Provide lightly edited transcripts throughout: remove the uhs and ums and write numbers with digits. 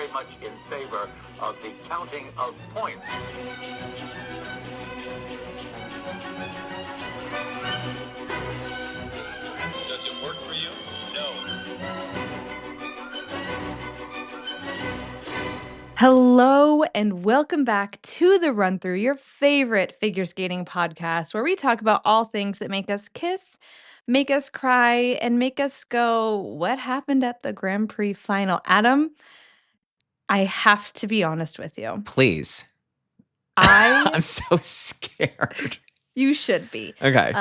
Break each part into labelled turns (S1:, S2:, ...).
S1: very much in favor of the counting of points.
S2: Does it work for you? No.
S3: Hello and welcome back to The Run Through, your favorite figure skating podcast, where we talk about all things that make us kiss, make us cry, and make us go, what happened at the Grand Prix final? Adam, I have to be honest with you.
S4: Please.
S3: I
S4: I'm so scared.
S3: You should be.
S4: Okay.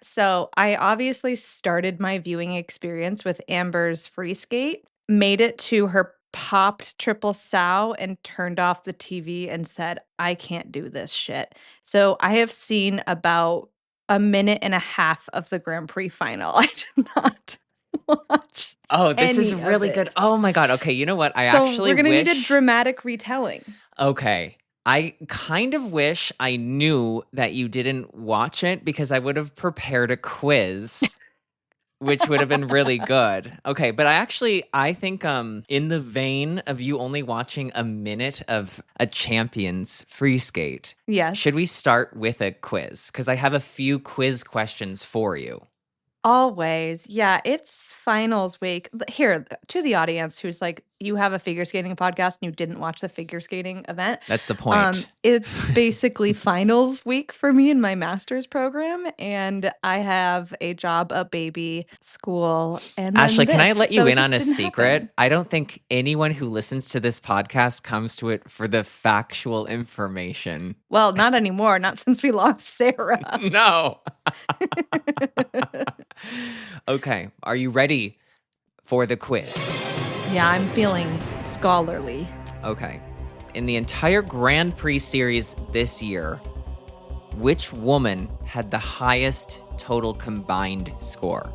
S3: So I obviously started my viewing experience with Amber's free skate, made it to her popped triple sow and turned off the TV and said, I can't do this shit. So I have seen about a minute and a half of the Grand Prix final. I did not watch.
S4: Oh, this is
S3: any of
S4: really
S3: it.
S4: good. Oh my God. Okay. You know what? I
S3: So
S4: actually
S3: we're gonna
S4: wish.
S3: need a dramatic retelling.
S4: Okay. I kind of wish I knew that you didn't watch it because I would have prepared a quiz, which would have been really good. Okay, but I think in the vein of you only watching a minute of a champion's free skate,
S3: Yes.
S4: should we start with a quiz? Because I have a few quiz questions for you.
S3: Always. Yeah, it's finals week. Here, to the audience who's like, you have a figure skating podcast and you didn't watch the figure skating event.
S4: That's the point.
S3: It's basically finals week for me in my master's program, and I have a job, a baby, school, and then
S4: Ashley, can I
S3: this.
S4: let you
S3: So it
S4: in on a
S3: just didn't
S4: secret?
S3: happen.
S4: I don't think anyone who listens to this podcast comes to it for the factual information.
S3: Well, not anymore. Not since we lost Sarah.
S4: No. Okay, are you ready for the quiz?
S3: Yeah, I'm feeling scholarly.
S4: Okay. In the entire Grand Prix series this year, which woman had the highest total combined score?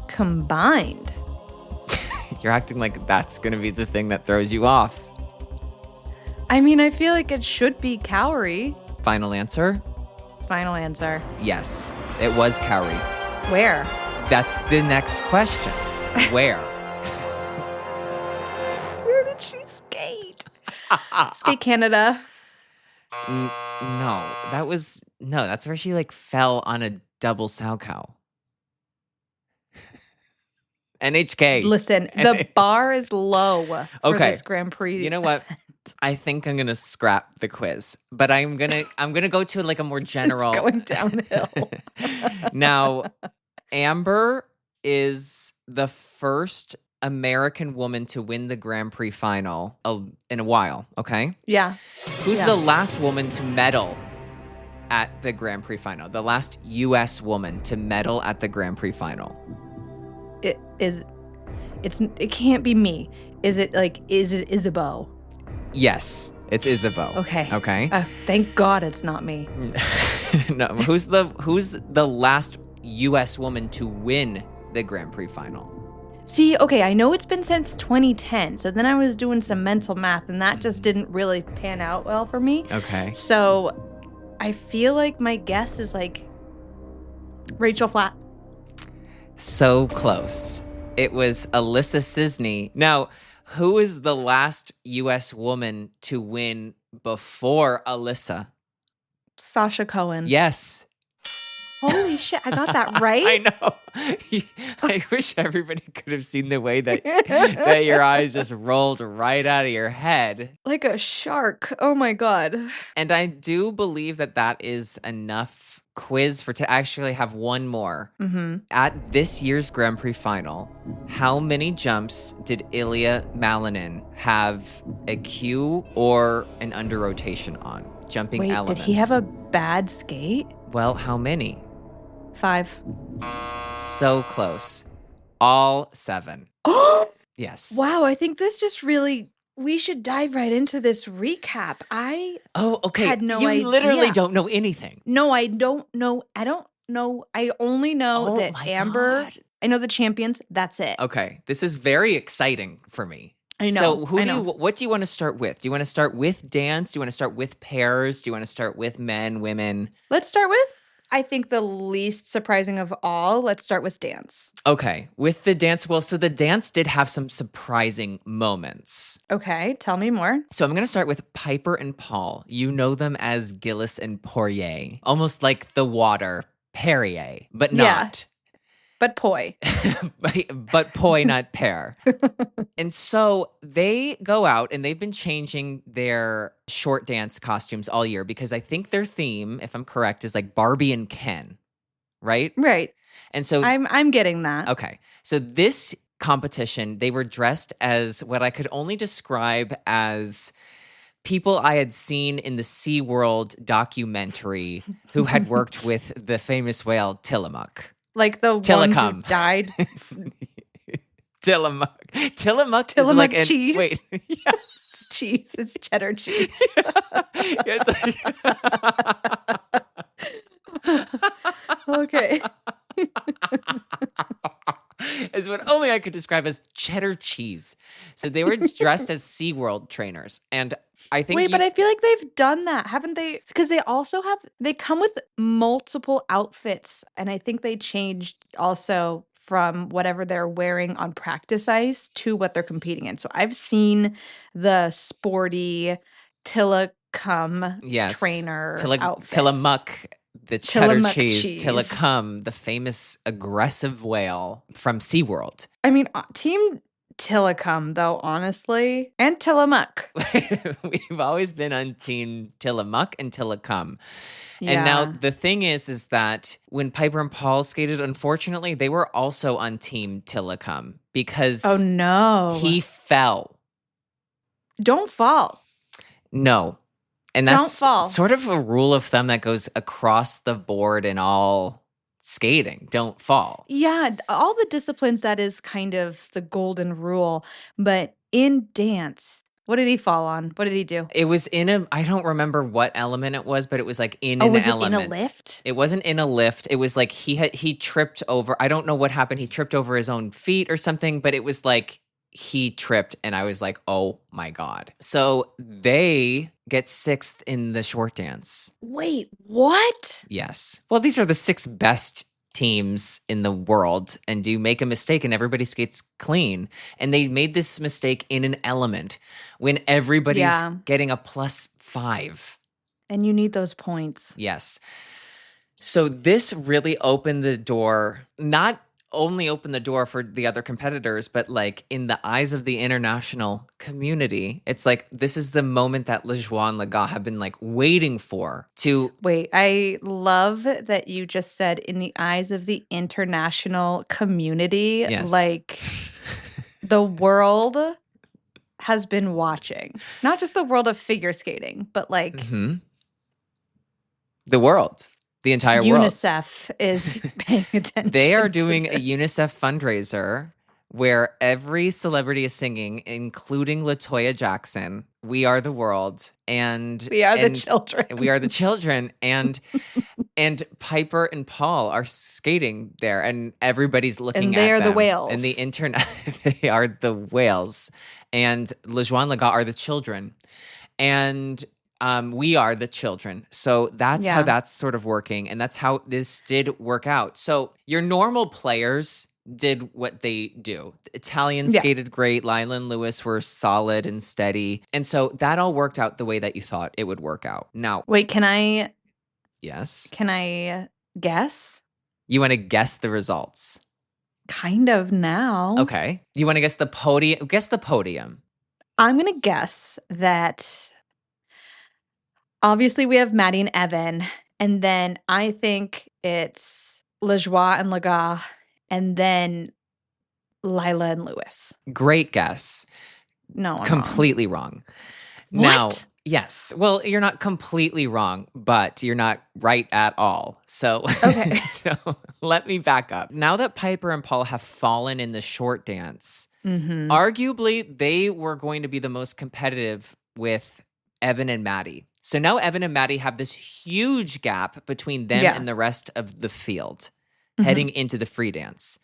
S3: Combined.
S4: You're acting like that's going to be the thing that throws you off.
S3: I mean, I feel like it should be Cowrie.
S4: Final answer?
S3: Final answer.
S4: Yes, it was Cowrie.
S3: Where?
S4: That's the next question. Where?
S3: Where did she skate? Skate Canada.
S4: No, that's where she like fell on a double sow cow. NHK.
S3: Listen, the bar is low for
S4: Okay.
S3: this Grand Prix.
S4: You know what? I think I'm gonna scrap the quiz, but I'm gonna go to like a more general.
S3: It's going downhill.
S4: Now, Amber is the first American woman to win the Grand Prix final in a while. Okay,
S3: Yeah.
S4: who's
S3: Yeah.
S4: the last woman to medal at the Grand Prix final? The last U.S. woman to medal at the Grand Prix final.
S3: It can't be me. Is it Isabeau?
S4: Yes, it's Isabeau.
S3: Okay.
S4: Okay.
S3: Thank God it's not me.
S4: No, who's the last U.S. woman to win the Grand Prix final?
S3: See, okay, I know it's been since 2010. So then I was doing some mental math and that just didn't really pan out well for me.
S4: Okay.
S3: So I feel like my guess is like Rachel Flatt.
S4: So close. It was Alyssa Cisney. Now, who is the last U.S. woman to win before Alyssa?
S3: Sasha Cohen.
S4: Yes.
S3: Holy shit, I got that right?
S4: I know. I wish everybody could have seen the way that your eyes just rolled right out of your head.
S3: Like a shark. Oh my God.
S4: And I do believe that is enough quiz to actually have one more.
S3: Mm-hmm.
S4: At this year's Grand Prix final, how many jumps did Ilya Malinin have a Q or an under rotation on? Jumping
S3: Wait,
S4: elements.
S3: did he have a bad skate?
S4: Well, how many?
S3: 5.
S4: So close. All 7.
S3: Oh,
S4: Yes.
S3: wow. I think this just really, we should dive right into this recap.
S4: Oh, okay.
S3: had no
S4: you literally
S3: idea.
S4: don't know anything.
S3: No, I don't know. I don't know. I only know
S4: Oh
S3: that
S4: my
S3: Amber,
S4: God.
S3: I know the champions. That's it.
S4: Okay. This is very exciting for me.
S3: I know.
S4: So
S3: I know.
S4: what do you want to start with? Do you want to start with dance? Do you want to start with pairs? Do you want to start with men, women?
S3: Let's start with I think the least surprising of all, let's start with dance.
S4: Okay, with the dance, well, so the dance did have some surprising moments.
S3: Okay, tell me more.
S4: So I'm going to start with Piper and Paul. You know them as Gillis and Poirier, almost like the water, Perrier, but
S3: Yeah.
S4: not.
S3: But poi.
S4: but poi, not pear. And so they go out and they've been changing their short dance costumes all year because I think their theme, if I'm correct, is like Barbie and Ken, right?
S3: Right.
S4: And so
S3: I'm getting that.
S4: okay. So this competition, they were dressed as what I could only describe as people I had seen in the SeaWorld documentary who had worked with the famous whale Tillamook.
S3: Like the ones
S4: Tilikum.
S3: who died.
S4: Tillamook. Tillamook is
S3: Tillamook
S4: like
S3: cheese.
S4: Wait. Yeah.
S3: It's cheese. It's cheddar cheese.
S4: Yeah, it's
S3: Okay.
S4: It's what only I could describe as cheddar cheese. So they were dressed as SeaWorld trainers. And I think
S3: Wait, but I feel like they've done that, haven't they? Because they come with multiple outfits, and I think they changed also from whatever they're wearing on practice ice to what they're competing in. So I've seen the sporty Tilikum
S4: yes,
S3: trainer outfits.
S4: Tillamook, the cheddar
S3: Tillamook
S4: cheese,
S3: cheese.
S4: Tilikum, the famous aggressive whale from SeaWorld.
S3: I mean, Team Tilikum, though, honestly, and Tillamook.
S4: We've always been on Team Tillamook and Tilikum.
S3: Yeah.
S4: And now the thing is that when Piper and Paul skated, unfortunately, they were also on Team Tilikum because
S3: Oh no.
S4: he fell.
S3: Don't fall.
S4: No. And
S3: Don't
S4: that's
S3: fall.
S4: sort of a rule of thumb that goes across the board in all skating. Don't fall.
S3: Yeah, all the disciplines, that is kind of the golden rule. But in dance, what did he fall on? What did he do?
S4: It was I don't remember what element it was, but it was like in
S3: Oh,
S4: an
S3: was
S4: element.
S3: it in a lift?
S4: It wasn't in a lift. It was like he tripped over. I don't know what happened. He tripped over his own feet or something, but it was like he tripped and I was like, oh my God. So they get 6th in the short dance.
S3: Wait, what?
S4: Yes. Well, these are the 6 best teams in the world, and you make a mistake and everybody skates clean. And they made this mistake in an element when everybody's
S3: Yeah.
S4: getting a +5.
S3: And you need those points.
S4: Yes. So this really opened the door, not only opened the door for the other competitors, but like in the eyes of the international community, it's like this is the moment that LaJoie and Laga have been like waiting for to.
S3: Wait, I love that you just said in the eyes of the international community.
S4: Yes.
S3: Like the world has been watching. Not just the world of figure skating, but like
S4: Mhm. The world. The entire world.
S3: UNICEF is paying attention.
S4: They are
S3: to
S4: doing a
S3: this.
S4: UNICEF fundraiser where every celebrity is singing, including LaToya Jackson, "We Are the World," and
S3: We are the children.
S4: We are the children, and Piper and Paul are skating there, and everybody's looking
S3: And
S4: at them.
S3: they are the whales.
S4: And the internet, they are the whales, and LaJoie and Laga are the children, and we are the children. So that's how
S3: Yeah.
S4: that's sort of working. And that's how this did work out. So your normal players did what they do. The Italians
S3: Yeah.
S4: skated great. Lila and Lewis were solid and steady. And so that all worked out the way that you thought it would work out. Now,
S3: Wait, can I
S4: yes,
S3: guess?
S4: you want to guess the results.
S3: Kind of now.
S4: Okay. You want to guess the podium? Guess the podium.
S3: I'm going to guess that obviously we have Maddie and Evan, and then I think it's LaJoie and Laga, and then Lila and Lewis.
S4: Great guess.
S3: No, I'm wrong.
S4: Completely wrong. Now,
S3: What?
S4: yes. Well, you're not completely wrong, but you're not right at all. So,
S3: Okay.
S4: so let me back up. Now that Piper and Paul have fallen in the short dance,
S3: Mhm.
S4: arguably they were going to be the most competitive with Evan and Maddie. So now Evan and Maddie have this huge gap between them
S3: Yeah.
S4: and the rest of the field
S3: Mhm.
S4: heading into the free dance.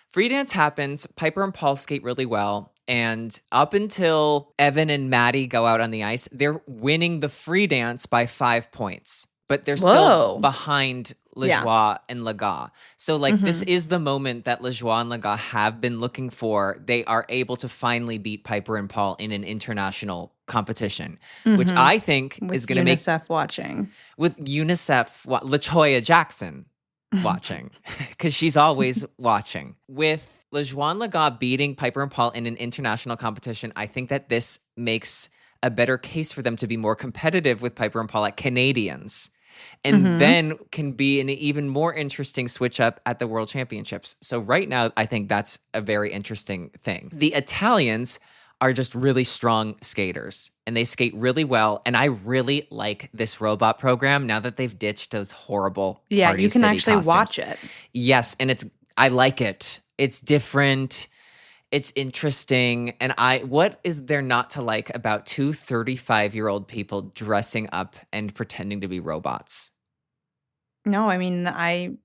S4: Free dance happens. Piper and Paul skate really well. And up until Evan and Maddie go out on the ice, they're winning the free dance by 5 points. But they're still
S3: Whoa.
S4: behind
S3: Yeah.
S4: LaJoie and Laga. So like this
S3: Mhm.
S4: is the moment that LaJoie and Laga have been looking for. They are able to finally beat Piper and Paul in an international competition, which
S3: Mhm.
S4: I think is
S3: With
S4: going to make
S3: UNICEF watching.
S4: with UNICEF, LaToya Jackson watching, because she's always watching. With LaJoie and Laga beating Piper and Paul in an international competition, I think that this makes a better case for them to be more competitive with Piper and Paul at Canadians, and
S3: Mhm.
S4: then can be an even more interesting switch up at the World Championships. So right now, I think that's a very interesting thing. The Italians are just really strong skaters, and they skate really well. And I really like this robot program now that they've ditched those horrible
S3: Yeah,
S4: Party
S3: you can
S4: City
S3: actually
S4: costumes.
S3: watch it.
S4: Yes, and I like it. It's different. It's interesting. And what is there not to like about two 35-year-old people dressing up and pretending to be robots?
S3: No, I mean, I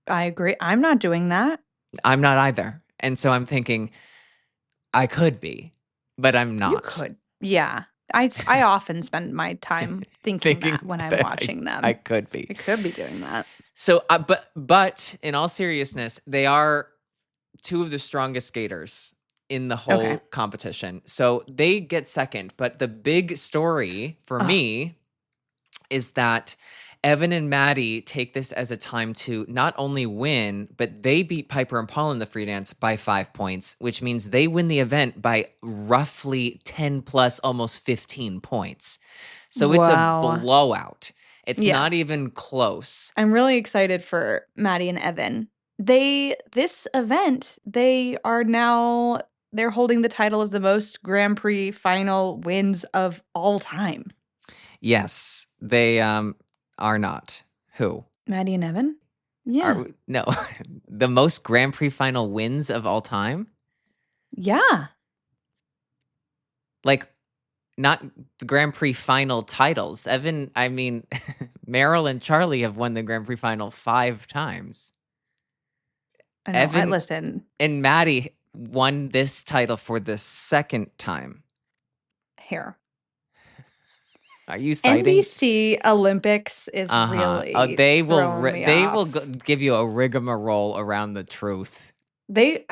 S3: agree. I'm not doing that.
S4: I'm not either. And so I'm thinking I could be, but I'm not.
S3: You could. Yeah. I often spend my time thinking that when I'm
S4: that
S3: watching them.
S4: I could be.
S3: I could be doing that.
S4: So, but in all seriousness, they are two of the strongest skaters in the whole
S3: Okay.
S4: competition. So they get second. But the big story for
S3: Ugh.
S4: me is that Evan and Maddie take this as a time to not only win, but they beat Piper and Paul in the free dance by 5 points, which means they win the event by roughly 10 plus almost 15 points. So it's a
S3: Wow.
S4: blowout. It's
S3: Yeah.
S4: not even close.
S3: I'm really excited for Maddie and Evan. This event, they're holding the title of the most Grand Prix final wins of all time.
S4: Yes, they are not. Who?
S3: Maddie and Evan? Yeah.
S4: No, the most Grand Prix final wins of all time?
S3: Yeah.
S4: Like, not the Grand Prix final titles. Evan, I mean, Meryl and Charlie have won the Grand Prix final 5 times.
S3: I know.
S4: Evan
S3: Listen,
S4: and Maddie won this title for the 2nd time.
S3: here.
S4: Are you citing?
S3: NBC Olympics is really
S4: they will
S3: throwing me
S4: they
S3: off.
S4: will give you a rigmarole around the truth.
S3: They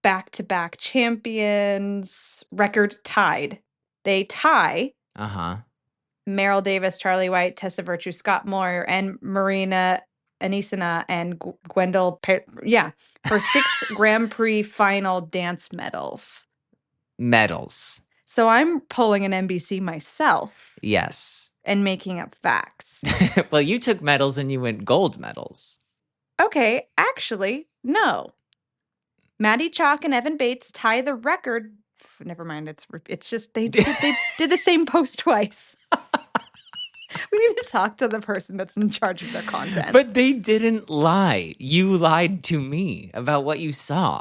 S3: back-to-back champions, record tied. They tie Meryl Davis, Charlie White, Tessa Virtue, Scott Moore, and Marina Anisina and Gwendol. For 6 Grand Prix final dance medals.
S4: Medals.
S3: So I'm pulling an NBC myself.
S4: Yes.
S3: And making up facts.
S4: Well, you took medals and you went gold medals.
S3: Okay, actually, no. Maddie Chalk and Evan Bates tie the record. Never mind. It's just they did the same post twice. We need to talk to the person that's in charge of their content.
S4: But they didn't lie. You lied to me about what you saw.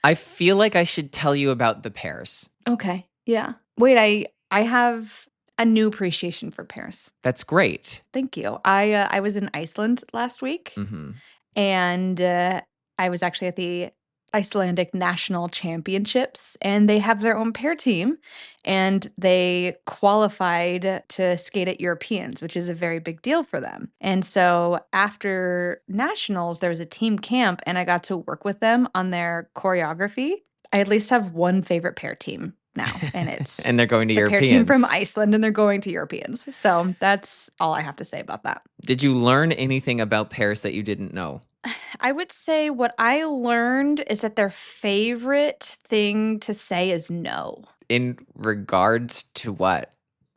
S4: I feel like I should tell you about the pairs.
S3: Okay. Yeah. Wait, I have a new appreciation for pairs.
S4: That's great.
S3: Thank you. I was in Iceland last week, and I was actually at the Icelandic National Championships, and they have their own pair team, and they qualified to skate at Europeans, which is a very big deal for them. And so after nationals, there was a team camp, and I got to work with them on their choreography. I at least have one favorite pair team now, and it's
S4: and they're going to
S3: the
S4: Europeans.
S3: pair team from Iceland, and they're going to Europeans. So that's all I have to say about that.
S4: Did you learn anything about pairs that you didn't know?
S3: I would say what I learned is that their favorite thing to say is no.
S4: In regards to what?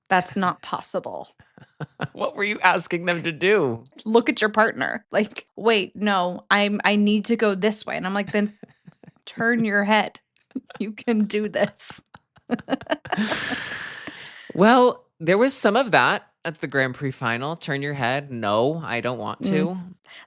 S3: That's not possible.
S4: What were you asking them to do?
S3: Look at your partner. Like, wait, no, I need to go this way. And I'm like, then turn your head. You can do this.
S4: Well, there was some of that at the Grand Prix final. Turn your head. No, I don't want to.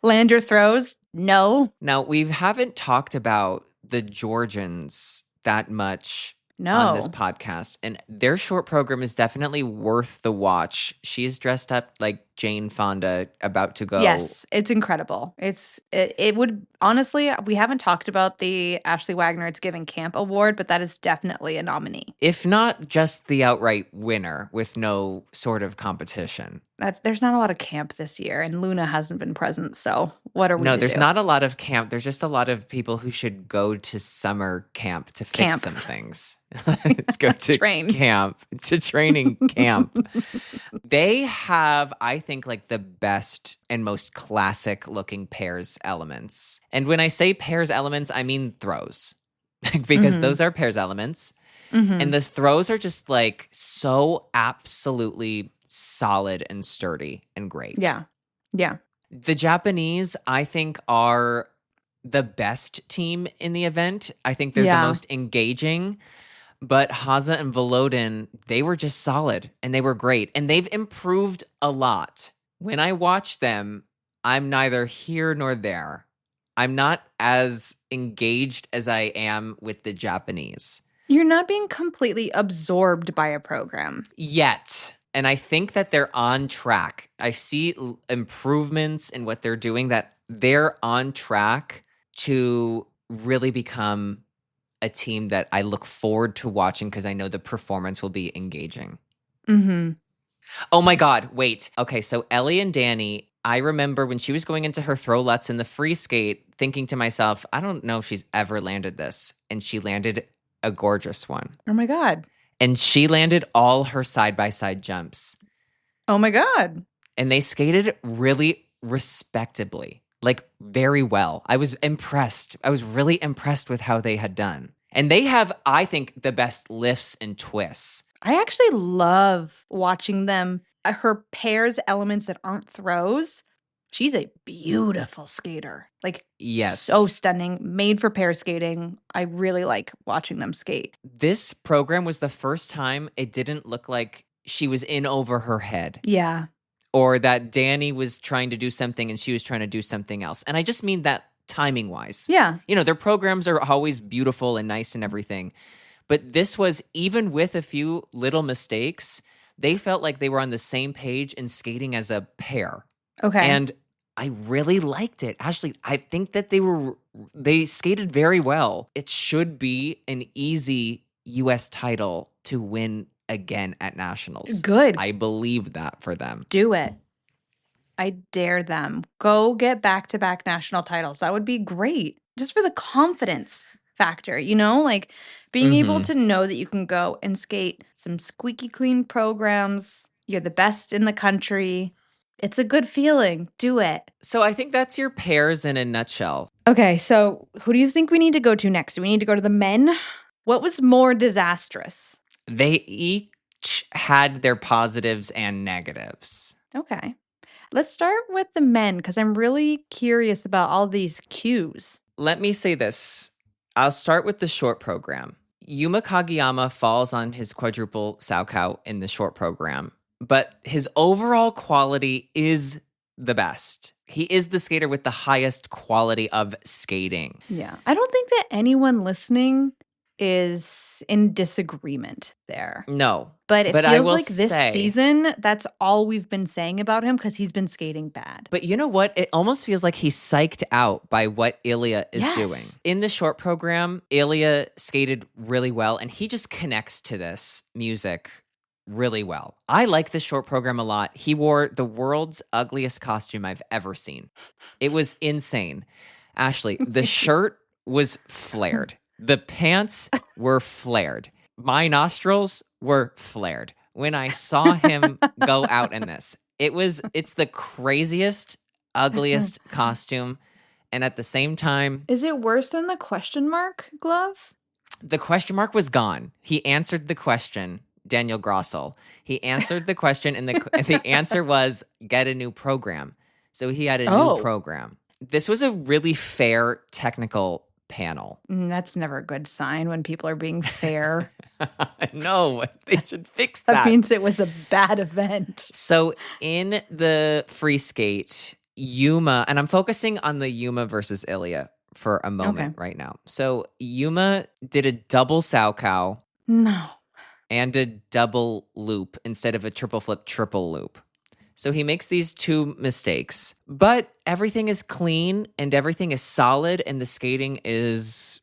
S3: Land your throws. No.
S4: Now, we haven't talked about the Georgians that much
S3: No.
S4: on this podcast, and their short program is definitely worth the watch. She's dressed up like Jane Fonda about to go.
S3: Yes, it's incredible. It would honestly, we haven't talked about the Ashley Wagner It's Giving Camp Award, but that is definitely a nominee.
S4: If not just the outright winner with no sort of competition.
S3: There's not a lot of camp this year, and Luna hasn't been present, so what are we
S4: No,
S3: to
S4: there's
S3: do?
S4: not a lot of camp. There's just a lot of people who should go to summer camp to fix
S3: Camp.
S4: some things. Go to
S3: Train.
S4: camp, to training camp. They have, I think, like the best and most classic looking pairs elements. And when I say pairs elements, I mean throws. Because those are pairs elements. And the throws are just like so absolutely solid and sturdy and great.
S3: Yeah. Yeah.
S4: The Japanese, I think, are the best team in the event. I think they're the most engaging. But Haza and Volodin, they were just solid and they were great. And they've improved a lot. When I watch them, I'm neither here nor there. I'm not as engaged as I am with the Japanese.
S3: You're not being completely absorbed by a program.
S4: Yet. And I think that they're on track. I see improvements in what they're doing, that they're on track to really become a team that I look forward to watching because I know the performance will be engaging. Oh my God, wait. Okay, so Ellie and Danny, I remember when she was going into her throw lutz in the free skate, thinking to myself, I don't know if she's ever landed this. And she landed a gorgeous one.
S3: Oh my God.
S4: And she landed all her side-by-side jumps.
S3: Oh my God.
S4: And they skated really respectably, like very well. I was impressed. I was really impressed with how they had done. And they have, I think, the best lifts and twists.
S3: I actually love watching them. Her pairs elements that aren't throws. She's a beautiful skater. Like,
S4: Yes.
S3: so stunning. Made for pair skating. I really like watching them skate.
S4: This program was the first time it didn't look like she was in over her head.
S3: Yeah.
S4: Or that Danny was trying to do something and she was trying to do something else. And I just mean that timing wise.
S3: Yeah.
S4: You know, their programs are always beautiful and nice and everything. But this was, even with a few little mistakes, they felt like they were on the same page and skating as a pair.
S3: Okay.
S4: And I really liked it. Ashley, I think that they skated very well. It should be an easy US title to win again at nationals.
S3: Good.
S4: I believe that for them.
S3: Do it. I dare them. Go get back-to-back national titles. That would be great. Just for the confidence factor, you know? Like being able to know that you can go and skate some squeaky clean programs. You're the best in the country. It's a good feeling. Do it.
S4: So I think that's your pairs in a nutshell.
S3: Okay, so who do you think we need to go to next? Do we need to go to the men? What was more disastrous?
S4: They each had their positives and negatives.
S3: Okay. Let's start with the men because I'm really curious about all these cues.
S4: Let me say this. I'll start with the short program. Yuma Kageyama falls on his quadruple Saukow in the short program, but his overall quality is the best. He is the skater with the highest quality of skating.
S3: Yeah. I don't think that anyone listening is in disagreement there.
S4: No.
S3: But it
S4: I
S3: feels
S4: will
S3: like this
S4: say-
S3: season, that's all we've been saying about him because he's been skating bad.
S4: But you know what? It almost feels like he's psyched out by what Ilya is
S3: Yes.
S4: doing. In the short program, Ilya skated really well, and he just connects to this music really well. I like this short program a lot. He wore the world's ugliest costume I've ever seen. It was insane. Ashley, the shirt was flared. The pants were flared. My nostrils were flared when I saw him go out in this. It's the craziest, ugliest costume. And at the same time,
S3: Is it worse than the question mark glove?
S4: the question mark was gone. He answered the question, Daniel Grossel. He answered the question, and the answer was get a new program. So he had a
S3: Oh.
S4: new program. This was a really fair technical panel.
S3: That's never a good sign when people are being fair.
S4: No, they should fix
S3: That
S4: that.
S3: means it was a bad event.
S4: So in the free skate, Yuma, and I'm focusing on the Yuma versus Ilya for a moment right now. So Yuma did a double Saukow
S3: No.
S4: and a double loop instead of a triple flip, triple loop. So he makes these two mistakes, but everything is clean and everything is solid and the skating is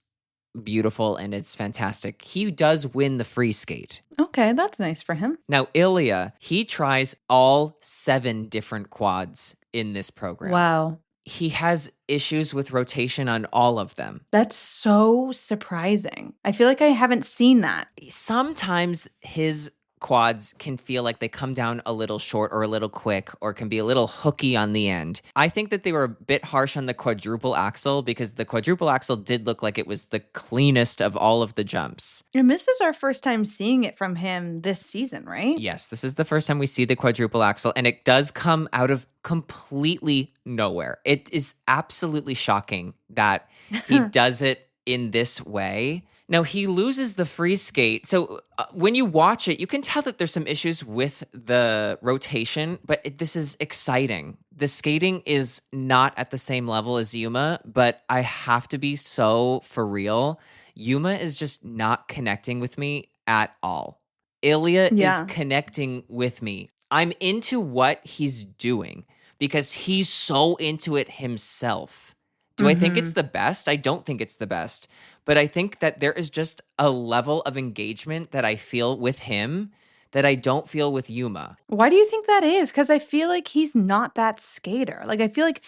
S4: beautiful and it's fantastic. He does win the free skate.
S3: Okay, that's nice for him.
S4: Now, Ilya, he tries all 7 different quads in this program.
S3: Wow.
S4: He has issues with rotation on all of them.
S3: That's so surprising. I feel like I haven't seen that.
S4: Sometimes his quads can feel like they come down a little short or a little quick or can be a little hooky on the end. I think that they were a bit harsh on the quadruple axle because the quadruple axle did look like it was the cleanest of all of the jumps.
S3: And this is our first time seeing it from him this season, right?
S4: Yes, this is the first time we see the quadruple axle, and it does come out of completely nowhere. It is absolutely shocking that he does it in this way. Now, he loses the free skate. So when you watch it, you can tell that there's some issues with the rotation, but this is exciting. The skating is not at the same level as Yuma, but I have to be so for real. Yuma is just not connecting with me at all. Ilya is connecting with me. I'm into what he's doing because he's so into it himself. Do I think it's the best? I don't think it's the best. But I think that there is just a level of engagement that I feel with him that I don't feel with Yuma.
S3: Why do you think that is? Because I feel like he's not that skater. Like, I feel like,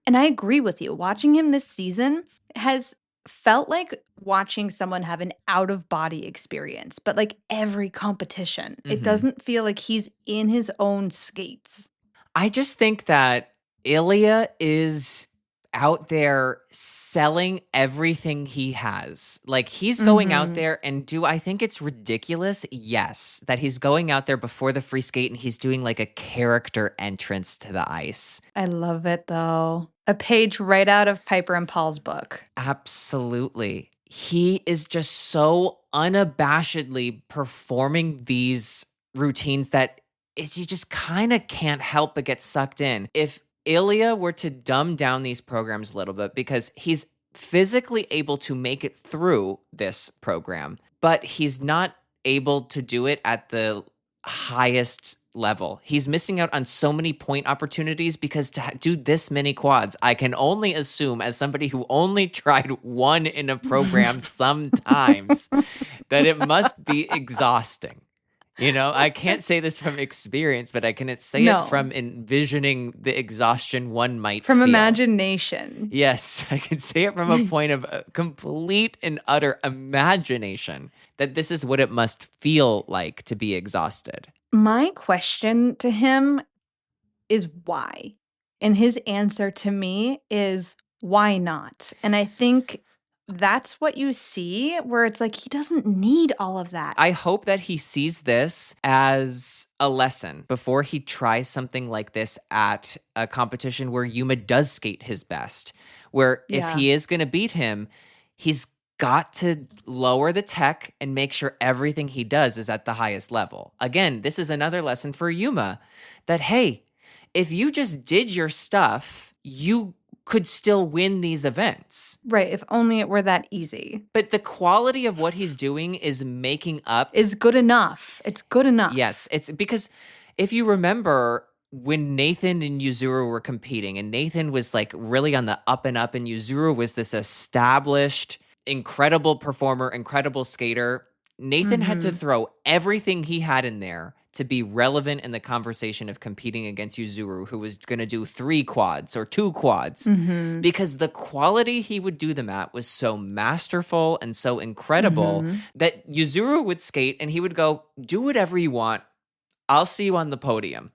S3: and I agree with you, watching him this season has felt like watching someone have an out of body experience, but like every competition, it doesn't feel like he's in his own skates.
S4: I just think that Ilya is out there selling everything he has. Like he's going out there and do I think it's ridiculous? Yes, that he's going out there before the free skate and he's doing like a character entrance to the ice.
S3: I love it though. A page right out of Piper and Paul's book.
S4: Absolutely. He is just so unabashedly performing these routines that you just kind of can't help but get sucked in. If Ilya were to dumb down these programs a little bit because he's physically able to make it through this program, but he's not able to do it at the highest level. He's missing out on so many point opportunities because to do this many quads, I can only assume as somebody who only tried one in a program sometimes that it must be exhausting. You know, I can't say this from experience, but I can say it from envisioning the exhaustion one might
S3: from
S4: feel.
S3: Imagination.
S4: Yes, I can say it from a point of complete and utter imagination that this is what it must feel like to be exhausted.
S3: My question to him is why? And his answer to me is why not? And I think that's what you see where it's like he doesn't need all of that.
S4: I hope that he sees this as a lesson before he tries something like this at a competition where Yuma does skate his best, where if he is going to beat him, he's got to lower the tech and make sure everything he does is at the highest level. Again, this is another lesson for Yuma that, hey, if you just did your stuff, you could still win these events.
S3: Right, if only it were that easy.
S4: But the quality of what he's doing is making up.
S3: Is good enough. It's good enough.
S4: Yes, it's because if you remember when Nathan and Yuzuru were competing and Nathan was like really on the up and up and Yuzuru was this established, incredible performer, incredible skater, Nathan had to throw everything he had in there to be relevant in the conversation of competing against Yuzuru, who was going to do 3 quads or 2 quads, because the quality he would do them at was so masterful and so incredible that Yuzuru would skate and he would go, do whatever you want. I'll see you on the podium.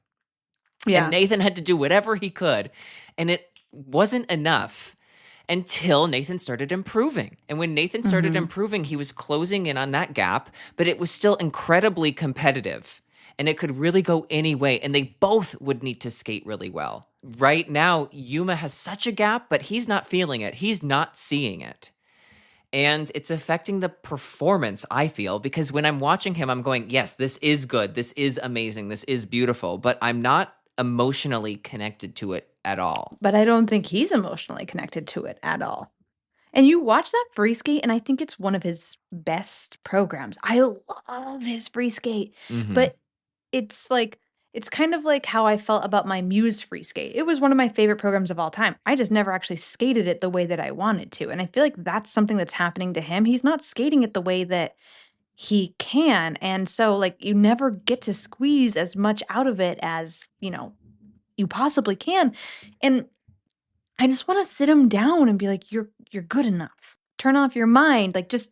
S4: Yeah. And Nathan had to do whatever he could. And it wasn't enough until Nathan started improving. And when Nathan started improving, he was closing in on that gap, but it was still incredibly competitive. And it could really go any way. And they both would need to skate really well. Right now, Yuma has such a gap, but he's not feeling it. He's not seeing it. And it's affecting the performance, I feel, because when I'm watching him, I'm going, yes, this is good. This is amazing. This is beautiful. But I'm not emotionally connected to it at all.
S3: But I don't think he's emotionally connected to it at all. And you watch that free skate, and I think it's one of his best programs. I love his free skate. But it's like, It's kind of like how I felt about my Muse free skate. It was one of my favorite programs of all time. I just never actually skated it the way that I wanted to. And I feel like that's something that's happening to him. He's not skating it the way that he can. And so, like, you never get to squeeze as much out of it as, you possibly can. And I just want to sit him down and be like, you're good enough. Turn off your mind. Like, just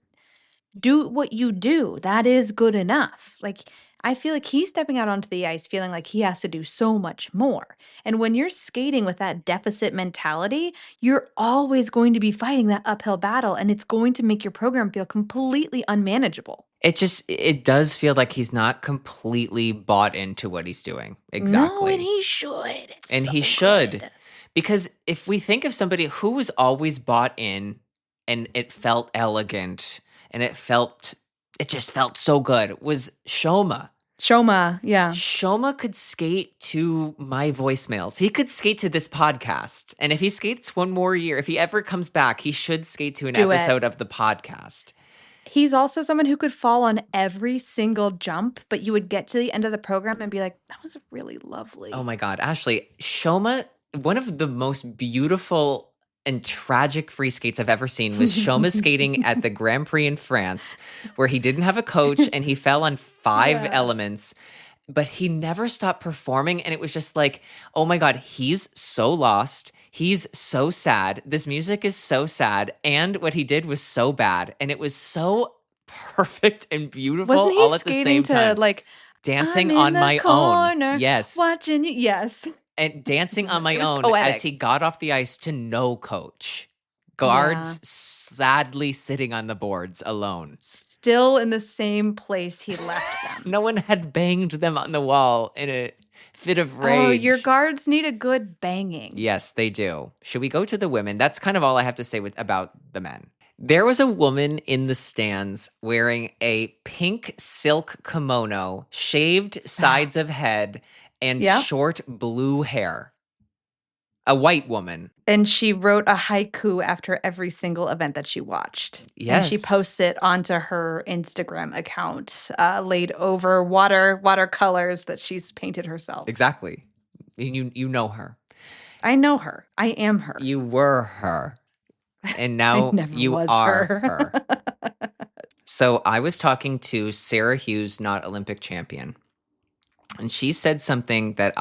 S3: do what you do. That is good enough. Like, I feel like he's stepping out onto the ice feeling like he has to do so much more. And when you're skating with that deficit mentality, you're always going to be fighting that uphill battle, and it's going to make your program feel completely unmanageable.
S4: It does feel like he's not completely bought into what he's doing. Exactly.
S3: No, and he should.
S4: And
S3: so
S4: he should.
S3: good.
S4: Because if we think of somebody who was always bought in and it felt elegant and it just felt so good, was Shoma.
S3: Shoma, yeah.
S4: Shoma could skate to my voicemails. He could skate to this podcast. And if he skates one more year, if he ever comes back, he should skate to an episode of the podcast.
S3: He's also someone who could fall on every single jump, but you would get to the end of the program and be like, that was really lovely.
S4: Oh my God, Ashley, Shoma, one of the most beautiful and tragic free skates I've ever seen was Shoma skating at the Grand Prix in France, where he didn't have a coach and he fell on 5 elements, but he never stopped performing. And it was just like, oh my God, he's so lost. He's so sad. This music is so sad. And what he did was so bad. And it was so perfect and beautiful
S3: Wasn't he
S4: all at the
S3: skating
S4: same time.
S3: To like
S4: dancing
S3: I'm
S4: on
S3: in the
S4: my
S3: corner,
S4: own. Yes.
S3: Watching you. Yes.
S4: And dancing on my
S3: It was
S4: own
S3: poetic.
S4: as he got off the ice to no coach. Guards sadly sitting on the boards alone.
S3: Still in the same place he left them.
S4: No one had banged them on the wall in a fit of rage.
S3: Oh, your guards need a good banging.
S4: Yes, they do. Should we go to the women? That's kind of all I have to say about the men. There was a woman in the stands wearing a pink silk kimono, shaved sides of head, and short blue hair. A white woman.
S3: And she wrote a haiku after every single event that she watched.
S4: Yes.
S3: And she posts it onto her Instagram account, laid over watercolors that she's painted herself.
S4: Exactly. You know her.
S3: I know her. I am her.
S4: You were her. And now you are her. So I was talking to Sarah Hughes, not Olympic champion. And she said something that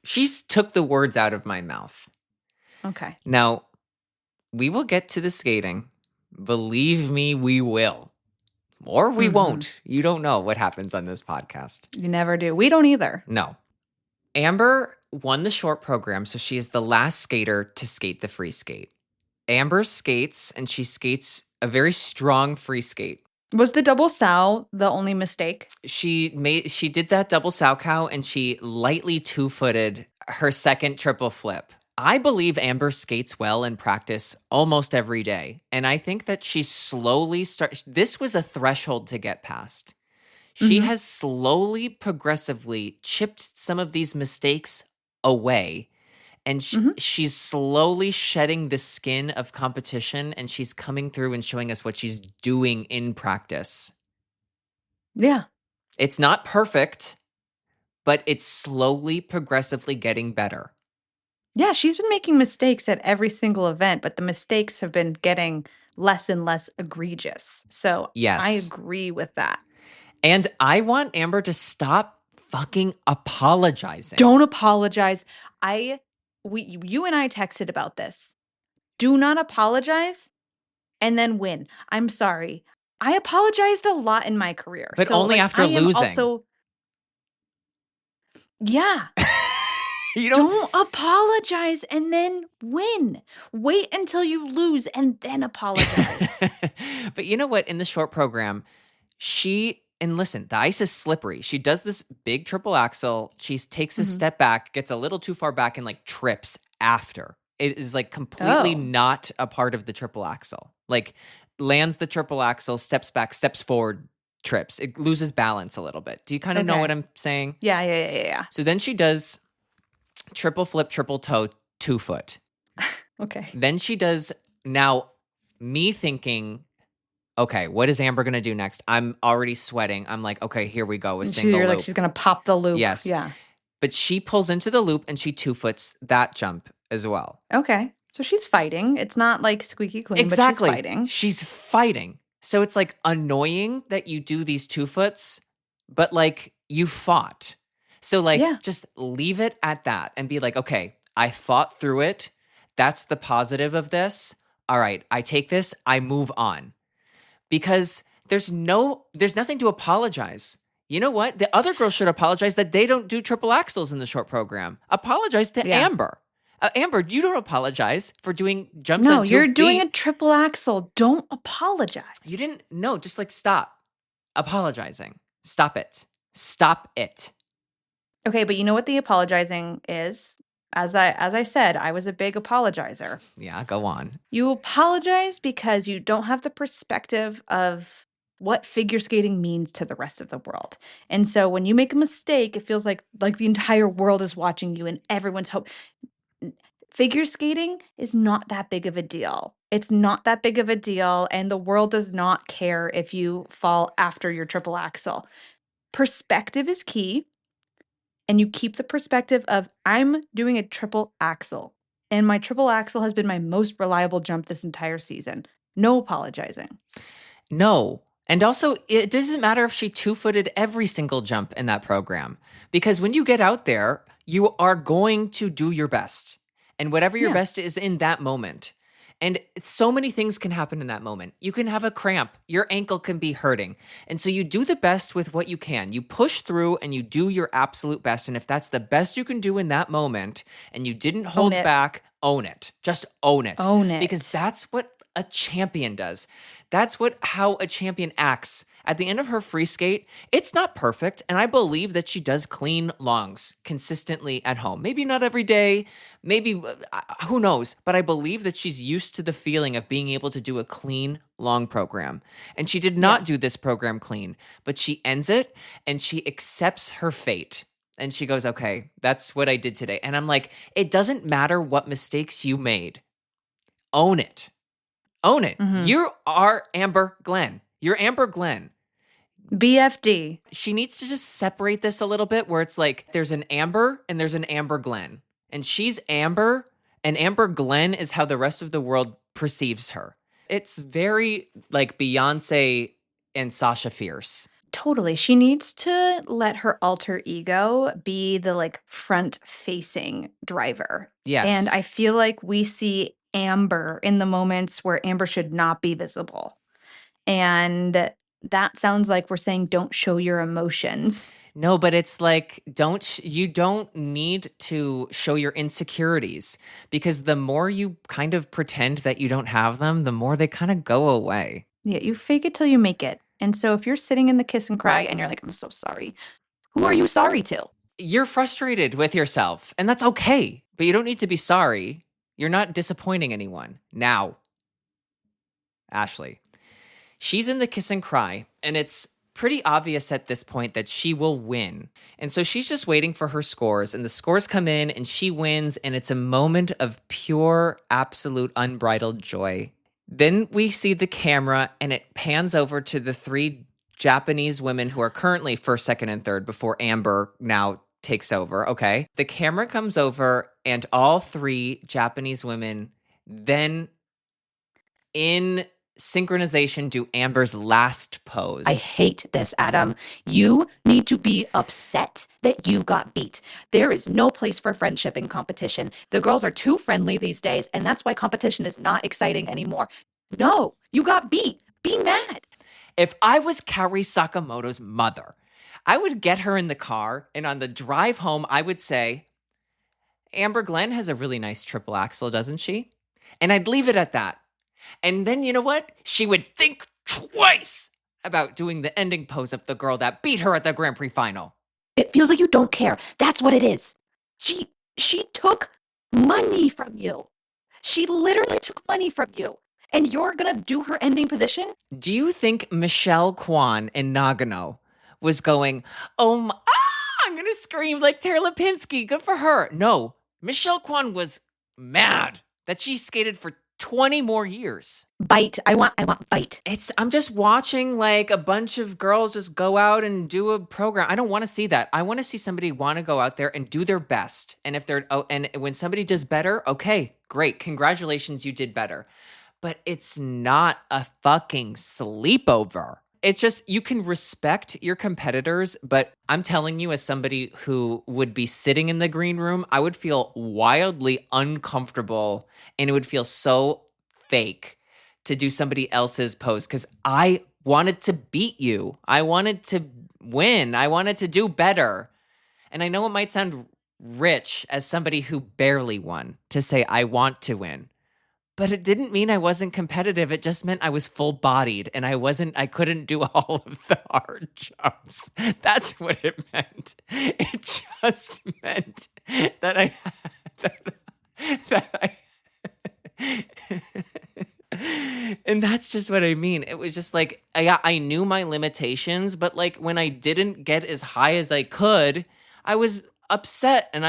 S4: she took the words out of my mouth.
S3: Okay.
S4: Now, we will get to the skating. Believe me, we will. Or we won't. You don't know what happens on this podcast.
S3: You never do. We don't either.
S4: No. Amber won the short program, so she is the last skater to skate the free skate. Amber skates, and she skates a very strong free skate.
S3: Was the double sow the only mistake?
S4: She did that double sow cow, and she lightly 2-footed her second triple flip. I believe Amber skates well in practice almost every day, and I think that she slowly this was a threshold to get past. She has slowly, progressively chipped some of these mistakes away, and she's slowly shedding the skin of competition, and she's coming through and showing us what she's doing in practice.
S3: Yeah.
S4: It's not perfect, but it's slowly, progressively getting better.
S3: Yeah, she's been making mistakes at every single event, but the mistakes have been getting less and less egregious. So
S4: yes.
S3: I agree with that.
S4: And I want Amber to stop fucking apologizing.
S3: Don't apologize. You and I texted about this. Do not apologize and then win. I'm sorry. I apologized a lot in my career.
S4: But only after losing.
S3: Yeah. Don't apologize and then win. Wait until you lose and then apologize.
S4: But you know what? In the short program, and listen, the ice is slippery. She does this big triple axel. She takes a step back, gets a little too far back, and like trips after. It is like completely not a part of the triple axel. Like lands the triple axel, steps back, steps forward, trips. It loses balance a little bit. Do you kind of know what I'm saying?
S3: Yeah.
S4: So then she does triple flip, triple toe, 2-foot.
S3: Okay.
S4: Then she does, now me thinking, okay, what is Amber going to do next? I'm already sweating. I'm like, okay, here we go. A
S3: And
S4: single
S3: you're
S4: loop.
S3: like, she's going to pop the loop.
S4: Yes.
S3: Yeah.
S4: But she pulls into the loop and she 2-foots that jump as well.
S3: Okay. So she's fighting. It's not like squeaky clean,
S4: Exactly.
S3: but she's fighting.
S4: She's fighting. So it's like annoying that you do these 2-foots, but like you fought. So like
S3: Yeah.
S4: just leave it at that and be like, okay, I fought through it. That's the positive of this. All right, I take this, I move on. Because there's nothing to apologize. You know what? The other girls should apologize that they don't do triple axels in the short program. Apologize to
S3: Yeah.
S4: Amber. Amber, you don't apologize for doing jumps
S3: No,
S4: on 2
S3: you're doing
S4: feet.
S3: a triple axel. Don't apologize.
S4: You didn't. No, just like stop apologizing. Stop it. Stop it.
S3: Okay, but you know what the apologizing is? As I said, I was a big apologizer.
S4: Yeah, go on.
S3: You apologize because you don't have the perspective of what figure skating means to the rest of the world. And so when you make a mistake, it feels like the entire world is watching you and everyone's hope. Figure skating is not that big of a deal. It's not that big of a deal, and the world does not care if you fall after your triple axel. Perspective is key, and you keep the perspective of, I'm doing a triple axel, and my triple axel has been my most reliable jump this entire season. No apologizing.
S4: No. And also, it doesn't matter if she 2-footed every single jump in that program. Because when you get out there, you are going to do your best. And whatever your
S3: Yeah.
S4: best is in that moment. And so many things can happen in that moment. You can have a cramp. Your ankle can be hurting. And so you do the best with what you can. You push through and you do your absolute best. And if that's the best you can do in that moment and you didn't hold
S3: it.
S4: back, own it. Just own it.
S3: Own it.
S4: Because that's what a champion does. That's how a champion acts. At the end of her free skate, it's not perfect, and I believe that she does clean longs consistently at home. Maybe not every day, maybe, who knows, but I believe that she's used to the feeling of being able to do a clean long program. And she did not do this program clean, but she ends it, and she accepts her fate. And she goes, okay, that's what I did today. And I'm like, it doesn't matter what mistakes you made. Own it. Own it.
S3: Mhm.
S4: You are Amber Glenn. You're Amber Glenn.
S3: BFD.
S4: She needs to just separate this a little bit where it's like there's an Amber and there's an Amber Glenn. And she's Amber, and Amber Glenn is how the rest of the world perceives her. It's very like Beyonce and Sasha Fierce.
S3: Totally. She needs to let her alter ego be the front-facing driver.
S4: Yes.
S3: And I feel like we see Amber in the moments where Amber should not be visible. And that sounds like we're saying don't show your emotions.
S4: No, but it's like you don't need to show your insecurities, because the more you kind of pretend that you don't have them, the more they kind of go away.
S3: Yeah, you fake it till you make it. And so if you're sitting in the kiss and cry and you're like, I'm so sorry, who are you sorry to?
S4: You're frustrated with yourself, and that's okay, but you don't need to be sorry. You're not disappointing anyone. Now, Ashley, she's in the kiss and cry, and it's pretty obvious at this point that she will win. And so she's just waiting for her scores, and the scores come in, and she wins, and it's a moment of pure, absolute, unbridled joy. Then we see the camera, and it pans over to the 3 Japanese women who are currently first, second, and third before Amber now takes over, okay? The camera comes over, and all 3 Japanese women then, in synchronization, do Amber's last pose.
S5: I hate this, Adam. You need to be upset that you got beat. There is no place for friendship in competition. The girls are too friendly these days, and that's why competition is not exciting anymore. No, you got beat. Be mad.
S4: If I was Kaori Sakamoto's mother, I would get her in the car, and on the drive home, I would say, Amber Glenn has a really nice triple axel, doesn't she? And I'd leave it at that. And then, you know what? She would think twice about doing the ending pose of the girl that beat her at the Grand Prix final.
S5: It feels like you don't care. That's what it is. She took money from you. She literally took money from you. And you're going to do her ending position?
S4: Do you think Michelle Kwan in Nagano was going, I'm going to scream like Tara Lipinski. Good for her. No, Michelle Kwan was mad that she skated for 20 more years.
S5: Bite. I want bite.
S4: I'm just watching like a bunch of girls just go out and do a program. I don't want to see that. I want to see somebody want to go out there and do their best. And if they're and when somebody does better, okay, great. Congratulations, you did better. But it's not a fucking sleepover. It's just, you can respect your competitors, but I'm telling you, as somebody who would be sitting in the green room, I would feel wildly uncomfortable, and it would feel so fake to do somebody else's pose, because I wanted to beat you. I wanted to win. I wanted to do better. And I know it might sound rich as somebody who barely won to say I want to win. But it didn't mean I wasn't competitive. It just meant I was full-bodied and I couldn't do all of the hard jumps. That's what it meant. It just meant that and that's just what I mean. It was just like, I knew my limitations, but like when I didn't get as high as I could, I was upset, and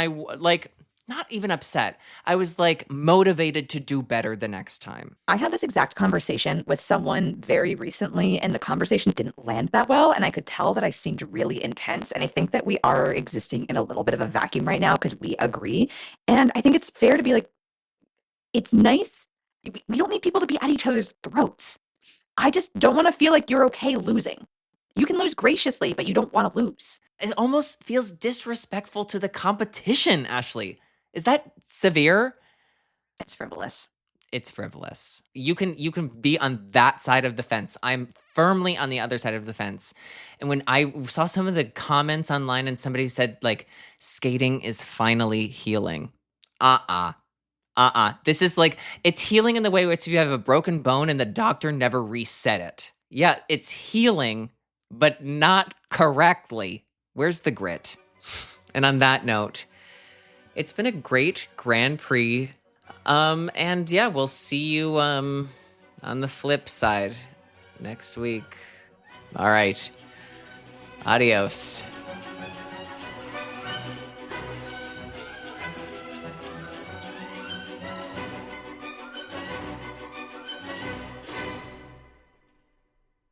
S4: not even upset. I was like motivated to do better the next time.
S5: I had this exact conversation with someone very recently, and the conversation didn't land that well. And I could tell that I seemed really intense. And I think that we are existing in a little bit of a vacuum right now because we agree. And I think it's fair to be like, it's nice. We don't need people to be at each other's throats. I just don't want to feel like you're okay losing. You can lose graciously, but you don't want to lose.
S4: It almost feels disrespectful to the competition, Ashley. Is that severe?
S5: It's frivolous.
S4: It's frivolous. You can be on that side of the fence. I'm firmly on the other side of the fence. And when I saw some of the comments online and somebody said like, skating is finally healing. This is like, it's healing in the way it's if you have a broken bone and the doctor never reset it. Yeah, it's healing, but not correctly. Where's the grit? And on that note, it's been a great Grand Prix. And yeah, we'll see you on the flip side next week. All right. Adios.